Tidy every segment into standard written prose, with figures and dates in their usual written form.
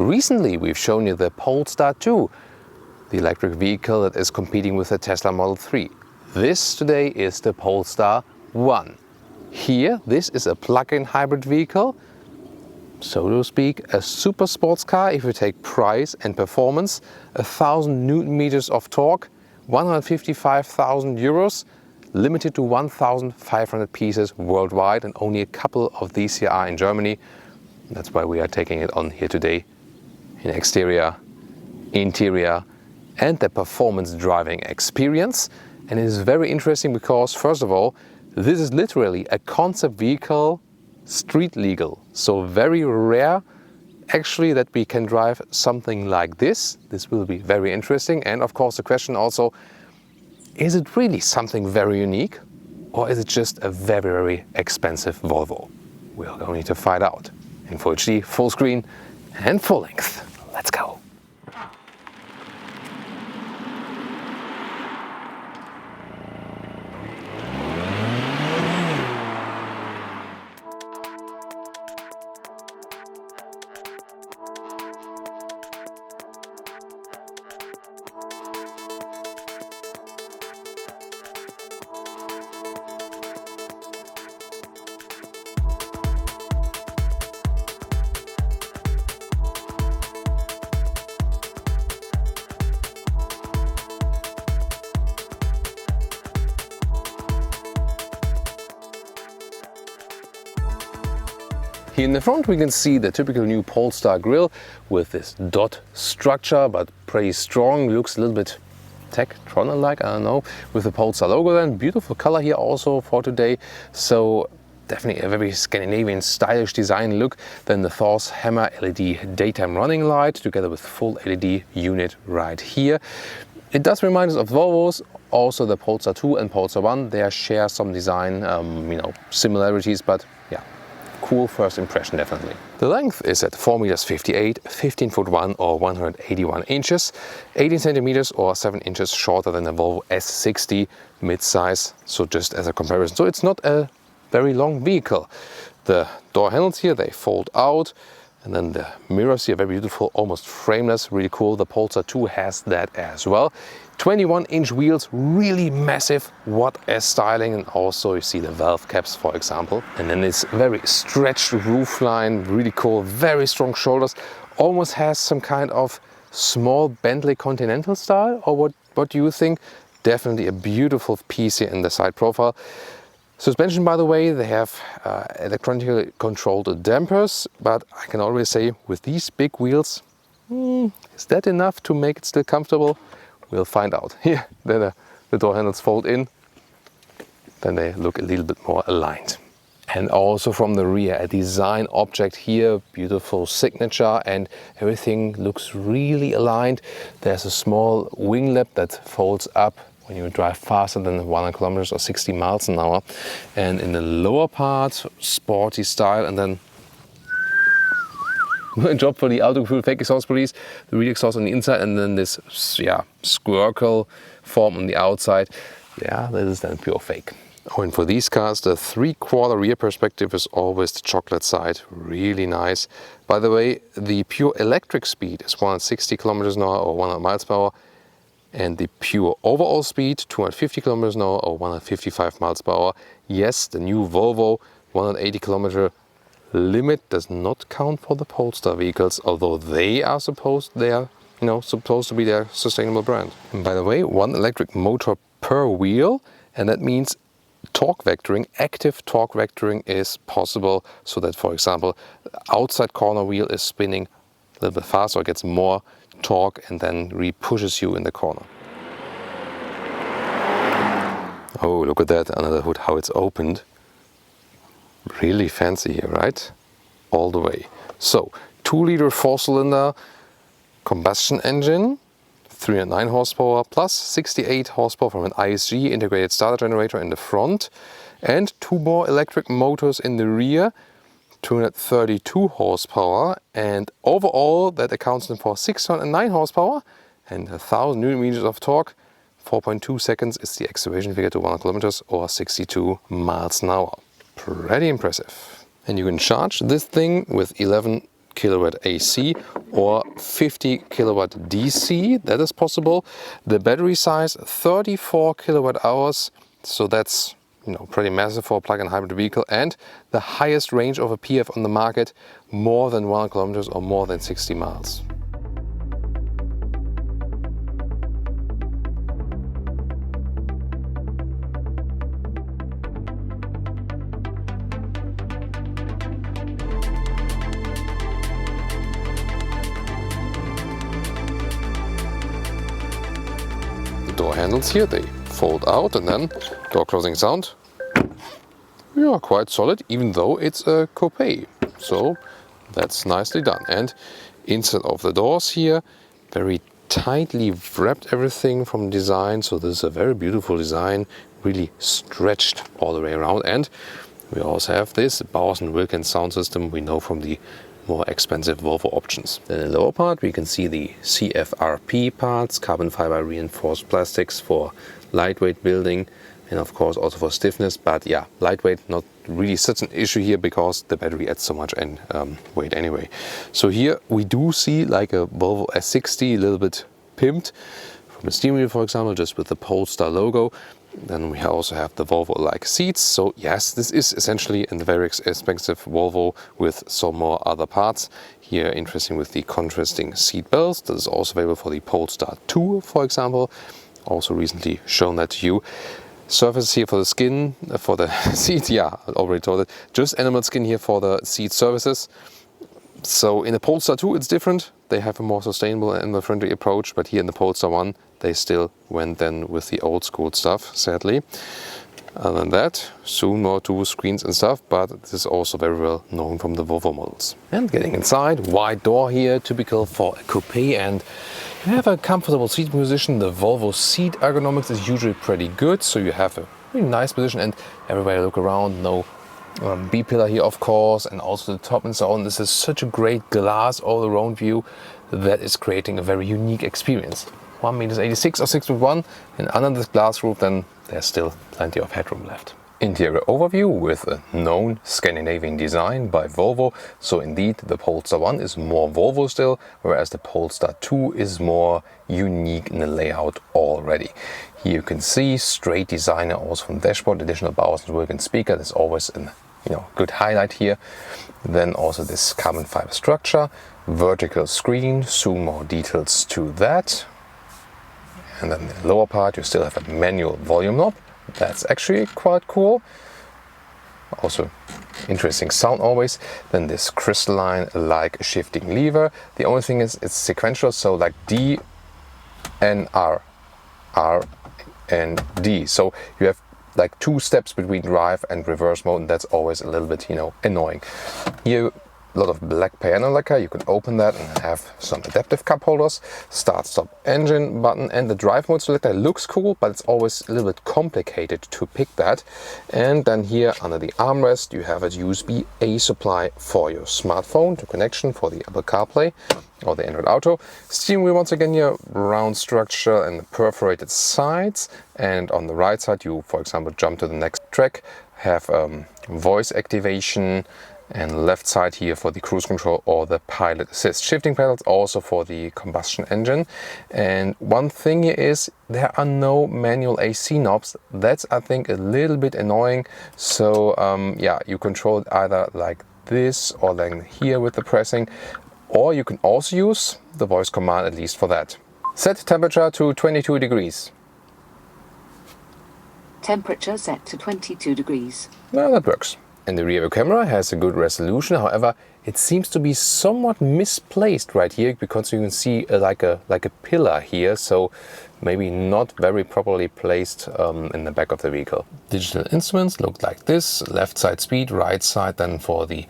Recently we've shown you the Polestar 2, the electric vehicle that is competing with the Tesla Model 3. This today is the Polestar 1. Here, this is a plug-in hybrid vehicle, so to speak, a super sports car if you take price and performance, 1000 Newton meters of torque, 155,000 euros, limited to 1,500 pieces worldwide, and only a couple of these here are in Germany. That's why we are taking it on here today in exterior, interior, and the performance driving experience. And it is very interesting because, first of all, this is literally a concept vehicle, street legal. So very rare actually that we can drive something like this. This will be very interesting. And of course the question also, is it really something very unique, or is it just a very, very expensive Volvo? We're going to find out in Full HD, full screen and full length. Let's go. Here in the front we can see the typical new Polestar grille with this dot structure, but pretty strong, looks a little bit Tektronix-like, I don't know, with the Polestar logo then. Beautiful color here also for today, so definitely a very Scandinavian stylish design look. Then the Thor's Hammer LED daytime running light together with full LED unit right here. It does remind us of Volvos, also the Polestar 2 and Polestar 1. They share some design similarities, but yeah, cool first impression definitely. The length is at 4 meters 58, 15 foot 1 or 181 inches, 18 centimeters or 7 inches shorter than the Volvo S60 midsize, so just as a comparison. So it's not a very long vehicle. The door handles here, they fold out, and then the mirrors here, very beautiful, almost frameless, really cool. The Polestar 2 has that as well. 21-inch wheels, really massive, what a styling, and also you see the valve caps, for example. And then this very stretched roofline, really cool, very strong shoulders, almost has some kind of small Bentley Continental style, or what do you think? Definitely a beautiful piece here in the side profile. Suspension, by the way, they have electronically controlled dampers, but I can always say with these big wheels, is that enough to make it still comfortable? We'll find out. Here, then the door handles fold in, then they look a little bit more aligned. And also from the rear, a design object here, beautiful signature, and everything looks really aligned. There's a small wing lip that folds up when you drive faster than 100 kilometers or 60 miles an hour. And in the lower part, sporty style, and then job for the Autogefuehl fake exhaust release, the rear exhaust on the inside, and then this squircle form on the outside. Yeah, this is then pure fake. Oh, and for these cars, the 3/4 rear perspective is always the chocolate side, really nice. By the way, the pure electric speed is 160 kilometers an hour or 100 miles per hour, and the pure overall speed 250 kilometers an hour or 155 miles per hour. Yes, the new Volvo 180 kilometer limit does not count for the Polestar vehicles, although they are supposed to be their sustainable brand. And by the way, one electric motor per wheel, and that means torque vectoring, active torque vectoring is possible, so that, for example, the outside corner wheel is spinning a little bit faster, or gets more torque and then re-pushes you in the corner. Oh, look at that under the hood, how it's opened. Really fancy here, right? All the way. So, 2-liter 4-cylinder combustion engine, 309 horsepower plus 68 horsepower from an ISG integrated starter generator in the front, and 2 more electric motors in the rear, 232 horsepower, and overall that accounts for 609 horsepower and 1000 Newton meters of torque. 4.2 seconds is the acceleration figure to 100 kilometers or 62 miles an hour. Pretty impressive. And you can charge this thing with 11 kilowatt AC or 50 kilowatt DC. That is possible. The battery size 34 kilowatt hours. So that's pretty massive for a plug-in hybrid vehicle, and the highest range of a PHEV on the market, more than 100 kilometers or more than 60 miles. Door handles here, they fold out, and then door closing sound. Yeah, quite solid, even though it's a coupe. So that's nicely done. And inside of the doors here, very tightly wrapped everything from design. So this is a very beautiful design, really stretched all the way around. And we also have this Bowers & Wilkins sound system we know from the more expensive Volvo options. Then in the lower part we can see the CFRP parts, carbon fiber reinforced plastics for lightweight building, and of course also for stiffness. But yeah, lightweight not really such an issue here because the battery adds so much weight anyway. So here we do see like a Volvo S60, a little bit pimped from the steering wheel, for example, just with the Polestar logo. Then we also have the Volvo-like seats. So yes, this is essentially a very expensive Volvo with some more other parts. Here, interesting with the contrasting seat belts. This is also available for the Polestar 2, for example. Also recently shown that to you. Surface here for the skin, for the seats. Yeah, I already told it. Just animal skin here for the seat surfaces. So in the Polestar 2 it's different. They have a more sustainable and animal-friendly approach, but here in the Polestar 1 they still went then with the old school stuff, sadly. Other than that, soon more two screens and stuff, but this is also very well known from the Volvo models. And getting inside, wide door here, typical for a coupe, and you have a comfortable seat position. The Volvo seat ergonomics is usually pretty good, so you have a really nice position, and everywhere you look around, no B-pillar here of course, and also the top and so on. This is such a great glass all around view that is creating a very unique experience. 1.86 m or 6'1", and under this glass roof then there's still plenty of headroom left. Interior overview with a known Scandinavian design by Volvo. So indeed the Polestar 1 is more Volvo still, whereas the Polestar 2 is more unique in the layout already. Here you can see straight design also from the dashboard, additional Bowers & Wilkins speaker. That's always a good highlight here. Then also this carbon fiber structure, vertical screen, soon more details to that. And then in the lower part you still have a manual volume knob. That's actually quite cool. Also interesting sound always. Then this crystalline like shifting lever. The only thing is it's sequential, so like D and R, R and D. So you have like 2 steps between drive and reverse mode, and that's always a little bit annoying. Here a lot of black piano lacquer. You can open that and have some adaptive cup holders, start stop engine button, and the drive mode selector looks cool, but it's always a little bit complicated to pick that. And then here under the armrest you have a USB-A supply for your smartphone to connection for the Apple CarPlay or the Android Auto. Steering wheel once again here, round structure and perforated sides, and on the right side you for example jump to the next track, have voice activation, and left side here for the cruise control or the pilot assist. Shifting pedals also for the combustion engine. And one thing here is there are no manual AC knobs. That's I think a little bit annoying. So yeah, you control it either like this or then here with the pressing, or you can also use the voice command at least for that. Set temperature to 22 degrees. Temperature set to 22 degrees. Well, that works. And the rear view camera has a good resolution. However, it seems to be somewhat misplaced right here because you can see like a pillar here, so maybe not very properly placed in the back of the vehicle. Digital instruments look like this: left side speed, right side then for the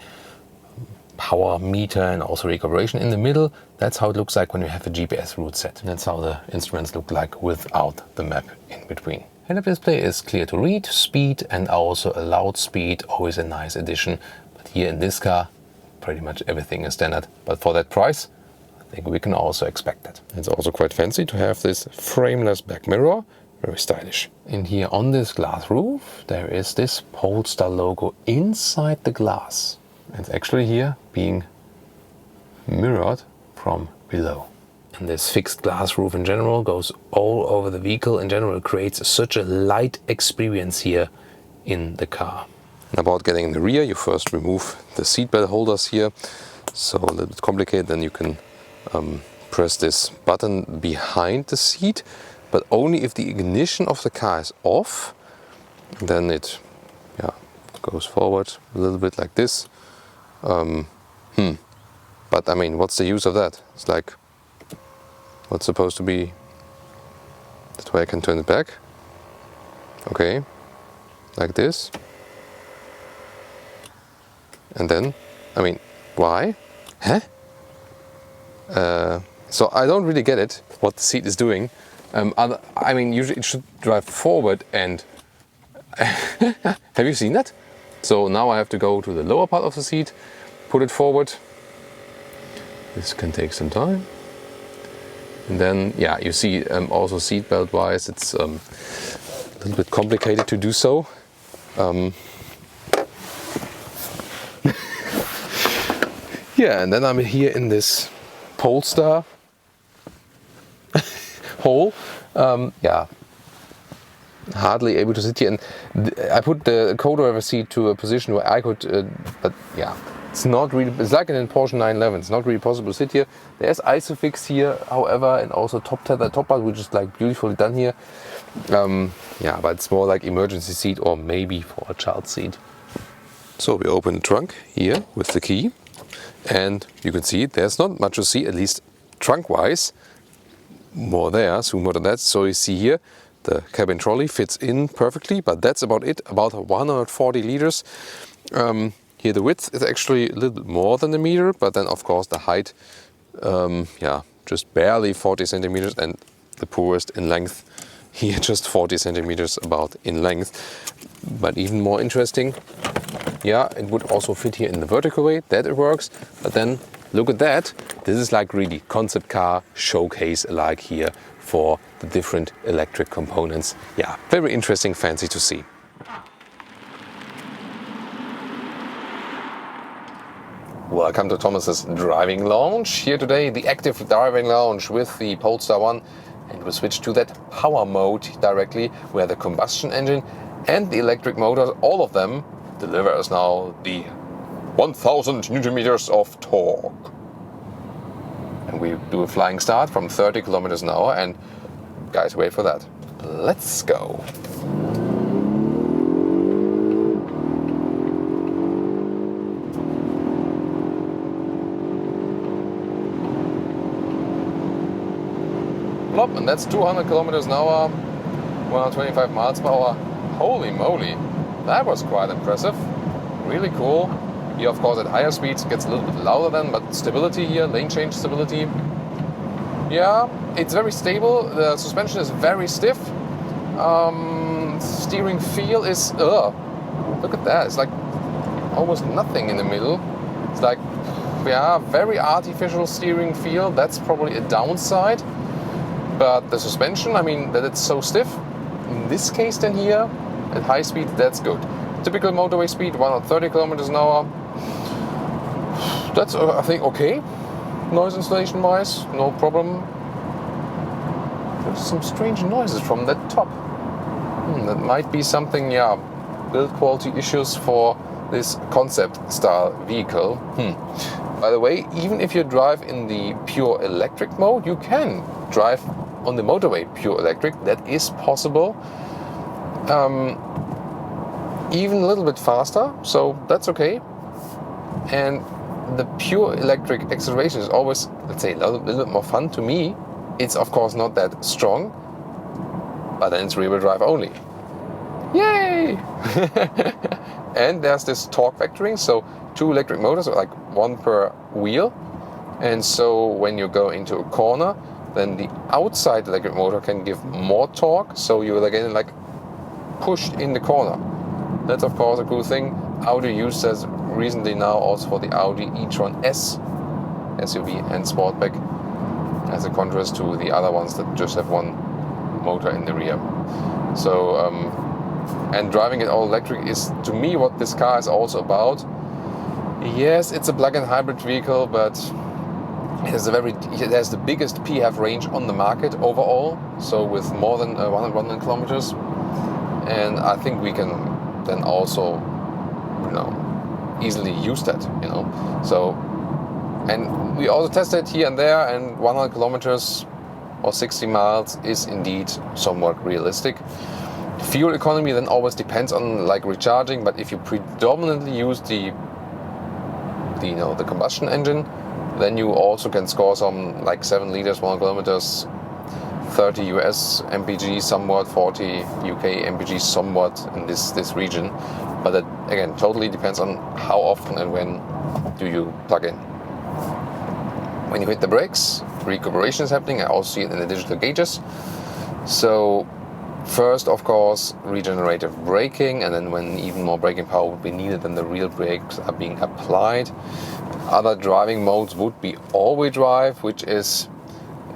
power meter and also recuperation. In the middle, that's how it looks like when you have a GPS route set. That's how the instruments look like without the map in between. Head-up display is clear to read, speed and also a loud speed, always a nice addition. But here in this car, pretty much everything is standard. But for that price, I think we can also expect that. It's also quite fancy to have this frameless back mirror, very stylish. And here on this glass roof, there is this Polestar logo inside the glass. It's actually here being mirrored from below. And this fixed glass roof in general goes all over the vehicle. In general, creates such a light experience here in the car. And about getting in the rear, you first remove the seatbelt holders here. So a little bit complicated. Then you can press this button behind the seat, but only if the ignition of the car is off. Then it goes forward a little bit like this. But I mean, what's the use of that? It's like, what's supposed to be? That way I can turn it back. Okay, like this. And then, I mean, why? Huh? So I don't really get it, what the seat is doing. I mean, usually it should drive forward and... Have you seen that? So now I have to go to the lower part of the seat, put it forward. This can take some time. And then, yeah, you see also seatbelt wise, it's a little bit complicated to do so. Yeah, and then I'm here in this Polestar hole. Yeah, hardly able to sit here. And I put the co-driver seat to a position where I could, but yeah, it's not really, it's like in a Porsche 911, it's not really possible to sit here. There's ISOFIX here, however, and also top tether, top part, which is like beautifully done here. Yeah, but it's more like emergency seat or maybe for a child seat. So we open the trunk here with the key. And you can see there's not much to see, at least trunk-wise. More there, zoom more than that. So you see here, the cabin trolley fits in perfectly, but that's about it, about 140 liters. Here the width is actually a little bit more than a meter, but then of course the height, yeah, just barely 40 centimeters, and the poorest in length, here just 40 centimeters about in length. But even more interesting, yeah, it would also fit here in the vertical way, that it works. But then look at that, this is like really concept car showcase alike here for the different electric components. Yeah, very interesting, fancy to see. Welcome to Thomas's Driving Lounge. Here today, the active driving lounge with the Polestar 1. And we switch to that power mode directly, where the combustion engine and the electric motors, all of them, deliver us now the 1000 Newton meters of torque. And we do a flying start from 30 kilometers an hour, and guys, wait for that. Let's go. Plop, and that's 200 kilometers an hour, 125 miles per hour. Holy moly, that was quite impressive. Really cool. Here, of course, at higher speeds, it gets a little bit louder then, but stability here, lane change stability. Yeah, it's very stable. The suspension is very stiff. Steering feel is, look at that. It's like almost nothing in the middle. It's like, yeah, very artificial steering feel. That's probably a downside. But the suspension, I mean, that it's so stiff. In this case then here, at high speed, that's good. Typical motorway speed, 130 kilometers an hour. That's, I think, okay. Noise insulation wise, no problem. There's some strange noises from that top. That might be something, yeah, build quality issues for this concept style vehicle. By the way, even if you drive in the pure electric mode, you can drive on the motorway pure electric. That is possible. Even a little bit faster, so that's okay. And the pure electric acceleration is always, let's say, a little bit more fun to me. It's of course not that strong, but then it's rear-wheel drive only. Yay! And there's this torque vectoring, so 2 electric motors, like 1 per wheel. And so when you go into a corner, then the outside electric motor can give more torque, so you will again like pushed in the corner. That's of course a cool thing. Audi used as recently now also for the Audi e-tron S SUV and Sportback, as a contrast to the other ones that just have 1 motor in the rear. So and driving it all electric is to me what this car is also about. Yes, it's a plug-in hybrid vehicle, but It has the biggest PHEV range on the market overall, so with more than 100 kilometers. And I think we can then also, easily use that, So, and we also tested here and there, and 100 kilometers or 60 miles is indeed somewhat realistic. Fuel economy then always depends on like recharging, but if you predominantly use the combustion engine, then you also can score some like 7 liters, 100 kilometers, 30 US MPG somewhat, 40 UK MPG somewhat in this region. But that again totally depends on how often and when do you plug in. When you hit the brakes, recuperation is happening. I also see it in the digital gauges. So first, of course, regenerative braking, and then when even more braking power would be needed, then the real brakes are being applied. Other driving modes would be all-wheel drive, which is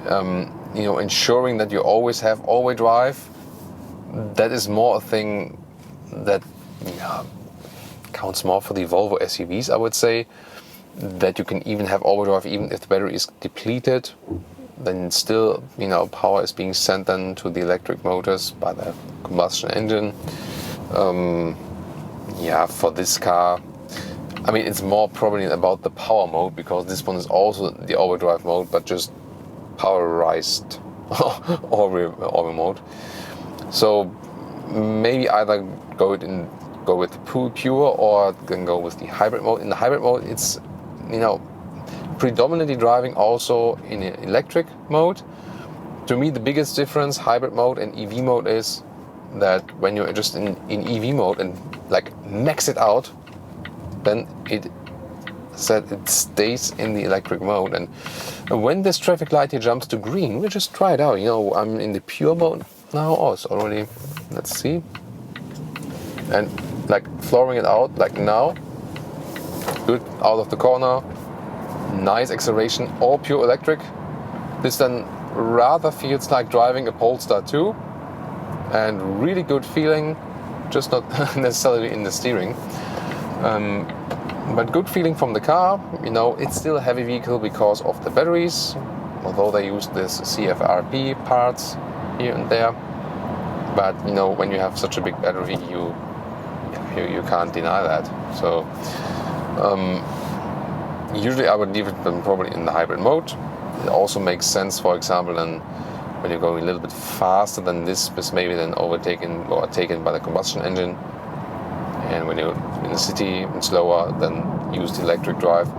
ensuring that you always have all-wheel drive. That is more a thing that counts more for the Volvo SUVs, I would say. That you can even have all-wheel drive even if the battery is depleted. Then still, power is being sent then to the electric motors by the combustion engine. For this car, I mean, it's more probably about the power mode, because this one is also the all-wheel drive mode, but just powerized all-wheel mode. So maybe either go with the pure or then go with the hybrid mode. In the hybrid mode, it's predominantly driving also in an electric mode. To me, the biggest difference hybrid mode and EV mode is that when you're just in EV mode and like max it out, then it stays in the electric mode. And when this traffic light here jumps to green, we'll just try it out. I'm in the pure mode now. Oh, it's already, let's see. And like flooring it out like now. Good, out of the corner. Nice acceleration, all pure electric. This then rather feels like driving a Polestar 2, and really good feeling, just not necessarily in the steering, but good feeling from the car. It's still a heavy vehicle because of the batteries, although they use this CFRP parts here and there. But when you have such a big battery, you can't deny that. So usually I would leave it then probably in the hybrid mode. It also makes sense, for example, then when you're going a little bit faster than this maybe then overtaken or taken by the combustion engine. And when you're in the city and slower, then use the electric drive.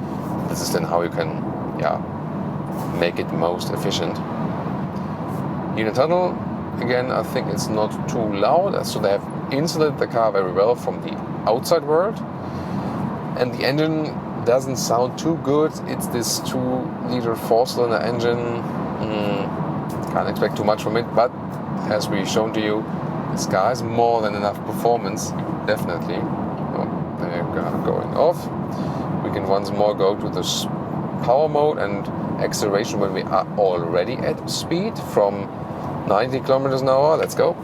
This is then how you can make it most efficient. In a tunnel, again, I think it's not too loud, so they have insulated the car very well from the outside world. And the engine doesn't sound too good. It's this 2-liter 4-cylinder engine. Can't expect too much from it, but as we've shown to you, this car has more than enough performance, definitely. They're going off. We can once more go to the power mode and acceleration when we are already at speed from 90 kilometers an hour. Let's go.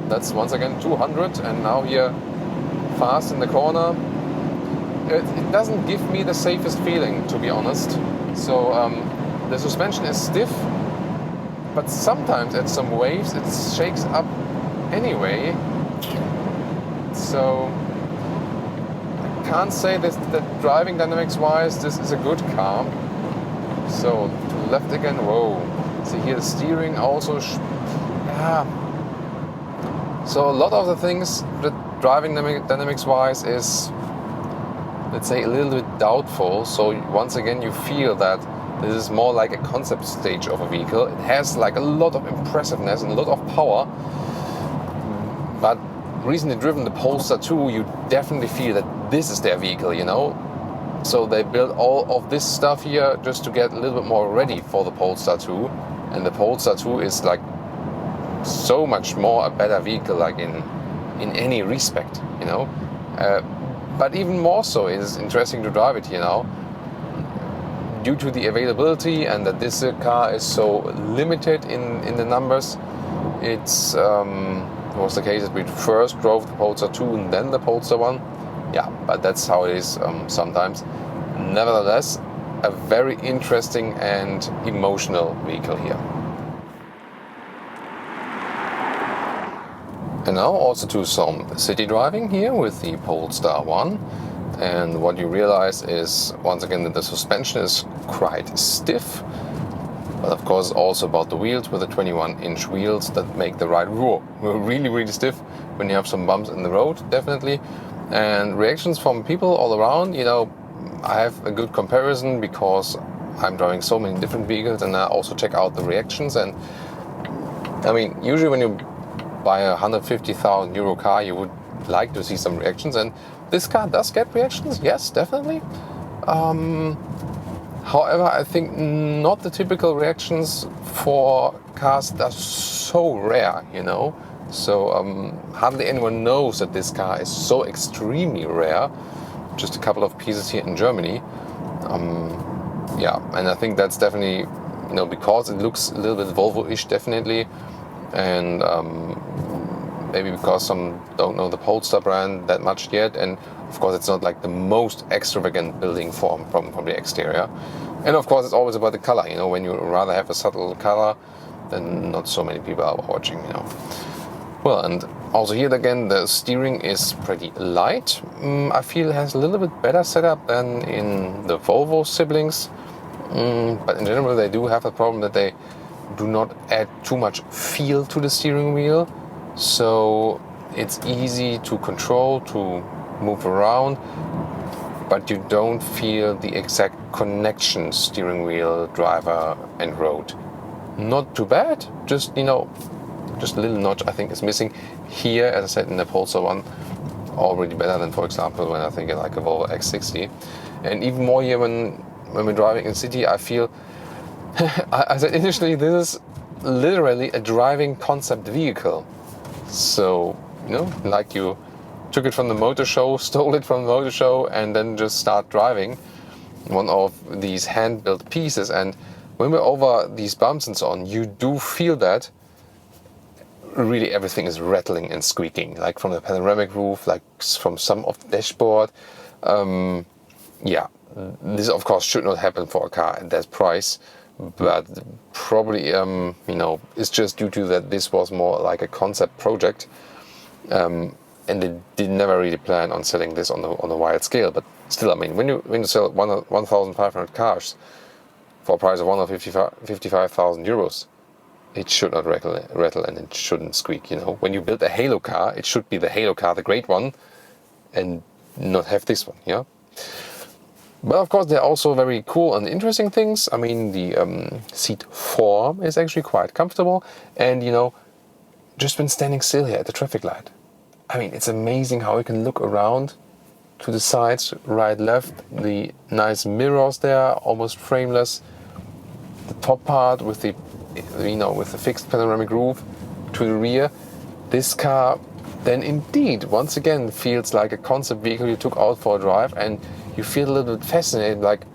That's once again 200, and now here fast in the corner. It doesn't give me the safest feeling, to be honest. So the suspension is stiff, but sometimes at some waves it shakes up anyway. So I can't say that driving dynamics wise this is a good car. So to the left again, whoa. See here the steering also, So a lot of the things that driving dynamics wise is, let's say, a little bit doubtful. So once again you feel that this is more like a concept stage of a vehicle. It has like a lot of impressiveness and a lot of power, but recently driven the Polestar 2, you definitely feel that this is their vehicle, So they built all of this stuff here just to get a little bit more ready for the Polestar 2, and the Polestar 2 is like so much more a better vehicle, like in any respect, but even more so it is interesting to drive it here now due to the availability, and that this car is so limited in the numbers. It's was the case that we first drove the Polestar 2 and then the Polestar 1. Yeah, but that's how it is sometimes. Nevertheless, a very interesting and emotional vehicle here. And now also to some city driving here with the Polestar 1. And what you realize is, once again, that the suspension is quite stiff. But of course also about the wheels, with the 21-inch wheels that make the ride really, really stiff when you have some bumps in the road, definitely. And reactions from people all around, you know, I have a good comparison because I'm driving so many different vehicles, and I also check out the reactions. And I mean, usually when you buy a 150,000 euro car, you would like to see some reactions, and this car does get reactions, yes, definitely. However, I think not the typical reactions for cars that are so rare, you know. So hardly anyone knows that this car is so extremely rare. Just a couple of pieces here in Germany. Yeah, and I think that's definitely, you know, because it looks a little bit Volvo-ish, definitely. And maybe because some don't know the Polestar brand that much yet, and of course it's not like the most extravagant building form from the exterior. And of course it's always about the color, you know, when you rather have a subtle color, then not so many people are watching, you know. Well, and also here again the steering is pretty light. I feel it has a little bit better setup than in the Volvo siblings, but in general they do have a problem that they do not add too much feel to the steering wheel. So it's easy to control, to move around, but you don't feel the exact connection steering wheel, driver and road. Not too bad, just, you know, just a little notch I think is missing here, as I said in the Polestar 1, already better than, for example, when I think like a Volvo X60. And even more here when we're driving in city, I feel, I said initially, this is literally a driving concept vehicle. So, you know, like you took it from the motor show, stole it from the motor show, and then just start driving one of these hand-built pieces. And when we're over these bumps and so on, you do feel that really everything is rattling and squeaking, like from the panoramic roof, like from some of the dashboard. Yeah, this of course should not happen for a car at that price. But probably, you know, it's just due to that this was more like a concept project, and they did never really plan on selling this on a wide scale. But still, I mean, when you sell 1,500 cars for a price of 155,000 euros, it should not rattle and it shouldn't squeak. You know, when you build a Halo car, it should be the Halo car, the great one, and not have this one. Yeah. But of course, there are also very cool and interesting things. I mean, the seat form is actually quite comfortable. And, you know, just when standing still here at the traffic light, I mean, it's amazing how you can look around to the sides, right, left, the nice mirrors there, almost frameless. The top part with the, you know, with the fixed panoramic roof to the rear. This car then indeed, once again, feels like a concept vehicle you took out for a drive, and you feel a little bit fascinated, like,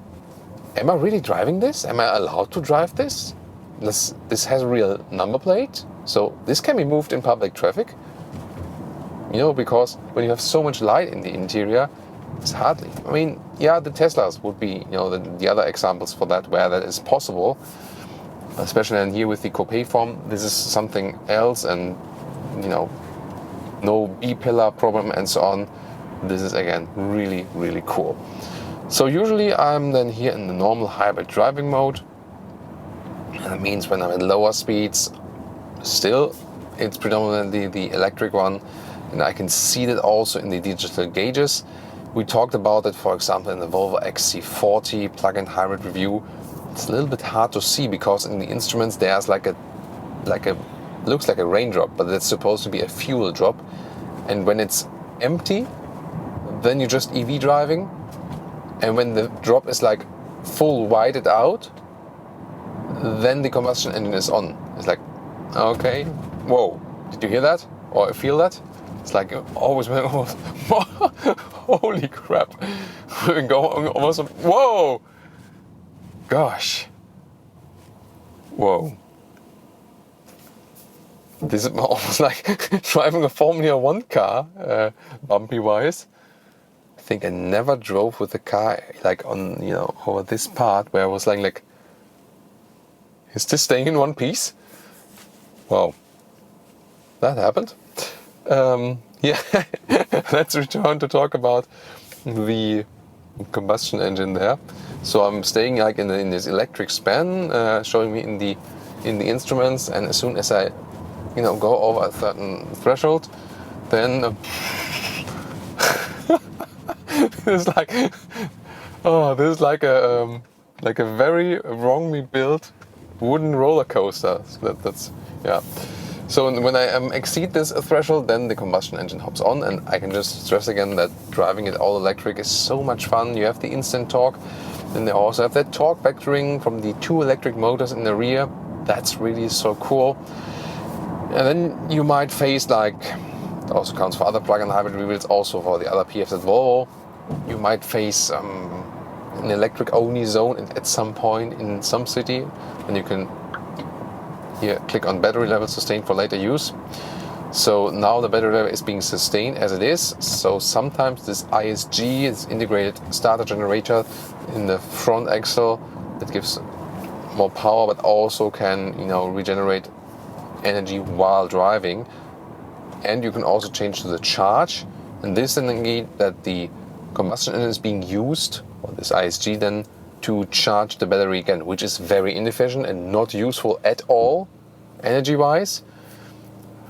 am I really driving this? Am I allowed to drive this? This has a real number plate, so this can be moved in public traffic. You know, because when you have so much light in the interior, it's hardly. I mean, yeah, the Teslas would be, you know, the other examples for that, where that is possible. Especially in here with the coupe form, this is something else, and, you know, no B-pillar problem and so on. This is again really, really cool. So usually I'm then here in the normal hybrid driving mode. And that means when I'm at lower speeds, still it's predominantly the electric one. And I can see that also in the digital gauges. We talked about it, for example, in the Volvo XC40 plug-in hybrid review. It's a little bit hard to see because in the instruments there's like a looks like a raindrop, but it's supposed to be a fuel drop. And when it's empty, then you're just EV driving. And when the drop is like full whited out, then the combustion engine is on. It's like, okay, whoa, did you hear that? Or feel that? It's like always, holy crap. We're going almost, whoa, gosh, whoa. This is almost like driving a Formula 1 car, bumpy wise. I think I never drove with a car like on, you know, over this part where I was like, is this staying in one piece? Wow, that happened. Yeah, let's return to talk about the combustion engine there. So I'm staying like in this electric span, showing me in the instruments, and as soon as I, you know, go over a certain threshold, then it's like, oh, this is like a very wrongly built wooden roller coaster. So that's yeah. So when I exceed this threshold, then the combustion engine hops on, and I can just stress again that driving it all electric is so much fun. You have the instant torque, then they also have that torque vectoring from the 2 electric motors in the rear. That's really so cool. And then you might face, like, it also counts for other plug-in hybrid vehicles, also for the other PHEVs at Volvo, you might face an electric-only zone at some point in some city, and you can here click on battery level sustained for later use. So now the battery level is being sustained as it is. So sometimes this ISG is integrated starter generator in the front axle that gives more power, but also can, you know, regenerate energy while driving. And you can also change to the charge, and this then indicates that the combustion engine is being used, or this ISG then, to charge the battery again, which is very inefficient and not useful at all energy-wise.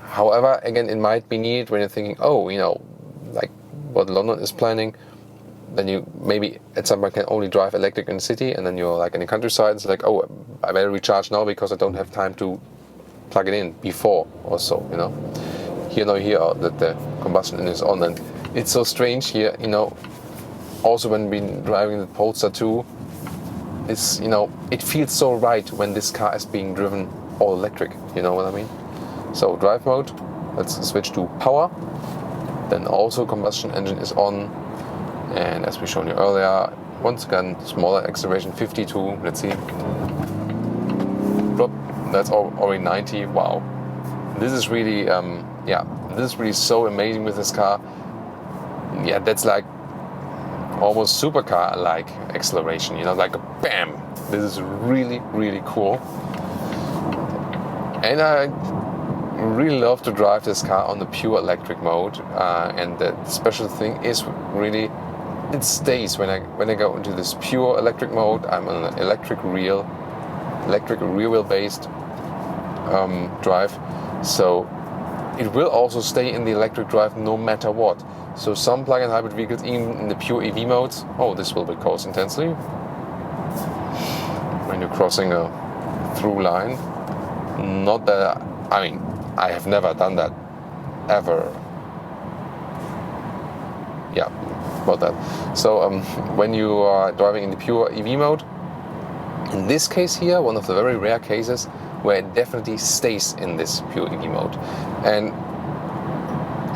However, again, it might be needed when you're thinking, oh, you know, like what London is planning, then you maybe at some point can only drive electric in the city, and then you're like in the countryside, it's like, oh, I better recharge now because I don't have time to plug it in before or so, you know. Here that the combustion engine is on, and it's so strange here, you know, also when we're driving the Polestar 2, it's, you know, it feels so right when this car is being driven all electric, you know what I mean? So drive mode, let's switch to power, then also combustion engine is on, and as we shown you earlier, once again, smaller acceleration, 52, let's see, Plop, that's already 90, wow. This is really, this is really so amazing with this car. Yeah, that's like almost supercar-like acceleration, you know, like a bam. This is really, really cool. And I really love to drive this car on the pure electric mode. And the special thing is really, it stays when I go into this pure electric mode. I'm on an electric rear wheel based drive. So it will also stay in the electric drive no matter what. So some plug-in hybrid vehicles, even in the pure EV modes, oh, this will be coast intensely when you're crossing a through line. Not that, I mean, I have never done that ever. Yeah, about that. So when you are driving in the pure EV mode, in this case here, one of the very rare cases where it definitely stays in this pure EV mode. And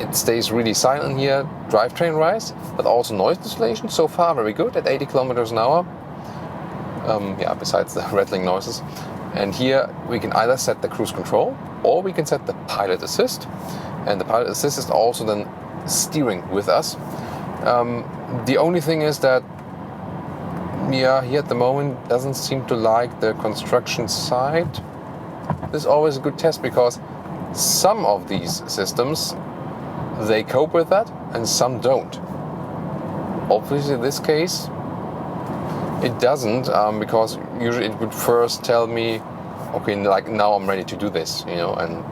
it stays really silent here, drivetrain rise, but also noise cancellation. So far, very good at 80 kilometers an hour. Besides the rattling noises. And here we can either set the cruise control or we can set the pilot assist. And the pilot assist is also then steering with us. The only thing is that, here at the moment doesn't seem to like the construction side. This is always a good test because some of these systems, they cope with that and some don't. Obviously in this case it doesn't, because usually it would first tell me, okay, like now I'm ready to do this, you know, and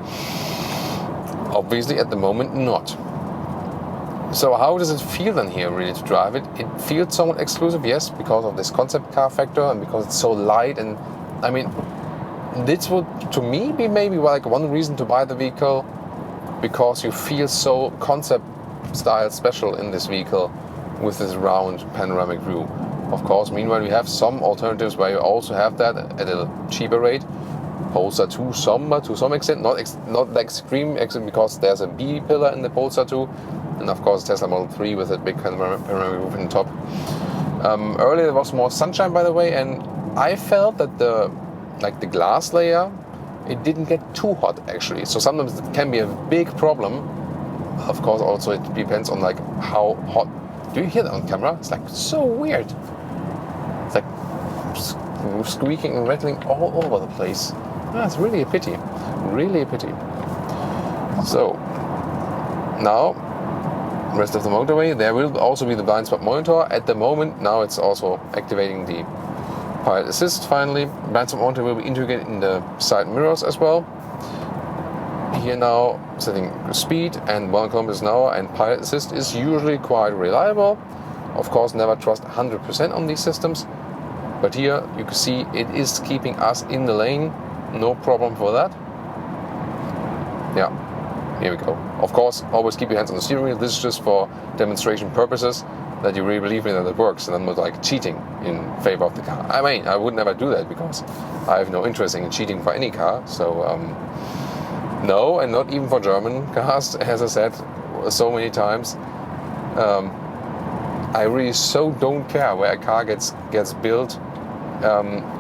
obviously at the moment not. So how does it feel then here really to drive it? It feels somewhat exclusive, yes, because of this concept car factor and because it's so light. And I mean, this would to me be maybe like one reason to buy the vehicle, because you feel so concept style special in this vehicle with this round panoramic view. Of course, meanwhile we have some alternatives where you also have that at a cheaper rate. Polestar 2 to some extent, not the extreme because there's a B pillar in the Polestar 2, and of course Tesla Model 3 with a big panoramic roof in the top. Earlier there was more sunshine, by the way, and I felt that the glass layer it didn't get too hot actually. So sometimes it can be a big problem. Of course, also it depends on like how hot. Do you hear that on camera? It's like so weird. It's like squeaking and rattling all over the place. It's really a pity. Really a pity. So now, rest of the motorway, there will also be the blind spot monitor. At the moment, now it's also activating the pilot assist finally. Blind spot monitor will be integrated in the side mirrors as well. Here now, setting speed and 1 km an hour, and pilot assist is usually quite reliable. Of course, never trust 100% on these systems. But here you can see it is keeping us in the lane. No problem for that. Yeah, here we go. Of course, always keep your hands on the steering wheel. This is just for demonstration purposes, that you really believe in that it works, and I'm not like cheating in favor of the car. I mean, I would never do that because I have no interest in cheating for any car. So no, and not even for German cars, as I said so many times. I really so don't care where a car gets built,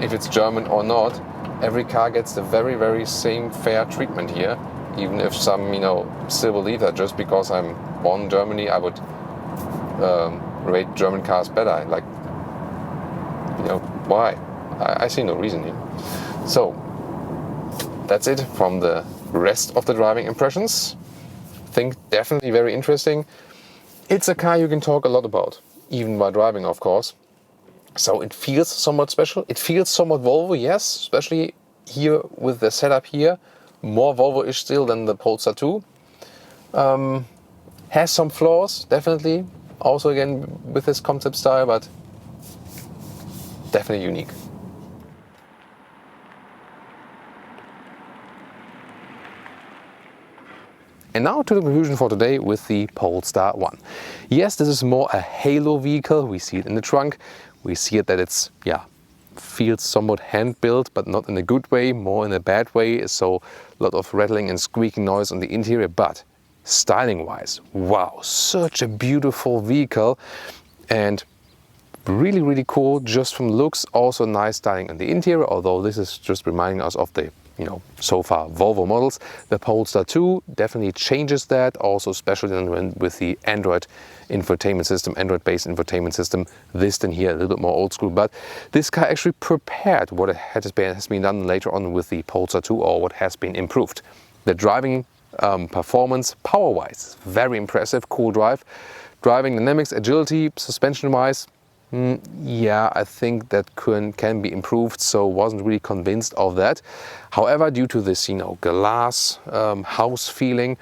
if it's German or not. Every car gets the very, very same fair treatment here. Even if some, still believe that just because I'm born in Germany, I would rate German cars better. Like, why? I see no reason here. So, that's it from the rest of the driving impressions. I think definitely very interesting. It's a car you can talk a lot about, even while driving, of course. So it feels somewhat special. It feels somewhat Volvo, yes, especially here with the setup here. More Volvo-ish still than the Polestar 2. Has some flaws, definitely. Also again with this concept style, but definitely unique. And now to the conclusion for today with the Polestar 1. Yes, this is more a halo vehicle. We see it in the trunk. We see it that it's, feels somewhat hand-built, but not in a good way, more in a bad way. So a lot of rattling and squeaking noise on the interior. But styling-wise, wow, such a beautiful vehicle. And really, really cool just from looks. Also nice styling on the interior, although this is just reminding us of the so far Volvo models. The Polestar 2 definitely changes that, also especially with the Android infotainment system, Android-based infotainment system. This then here a little bit more old school, but this car actually prepared what has been done later on with the Polestar 2, or what has been improved. The driving performance, power-wise, very impressive, cool drive. Driving dynamics, agility, suspension-wise, I think that can be improved, so wasn't really convinced of that. However, due to this, glass house feeling,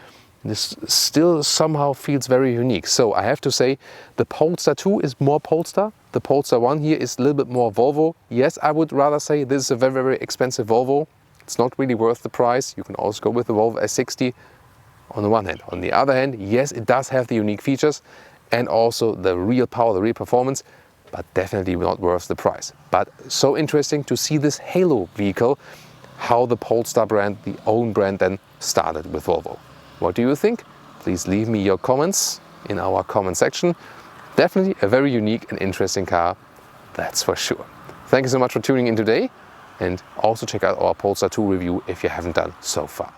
this still somehow feels very unique. So I have to say, the Polestar 2 is more Polestar. The Polestar 1 here is a little bit more Volvo. Yes, I would rather say this is a very, very expensive Volvo. It's not really worth the price. You can also go with the Volvo S60 on the one hand. On the other hand, yes, it does have the unique features and also the real power, the real performance, but definitely not worth the price. But so interesting to see this halo vehicle, how the Polestar brand, the own brand, then started with Volvo. What do you think? Please leave me your comments in our comment section. Definitely a very unique and interesting car, that's for sure. Thank you so much for tuning in today, and also check out our Polestar 2 review if you haven't done so far.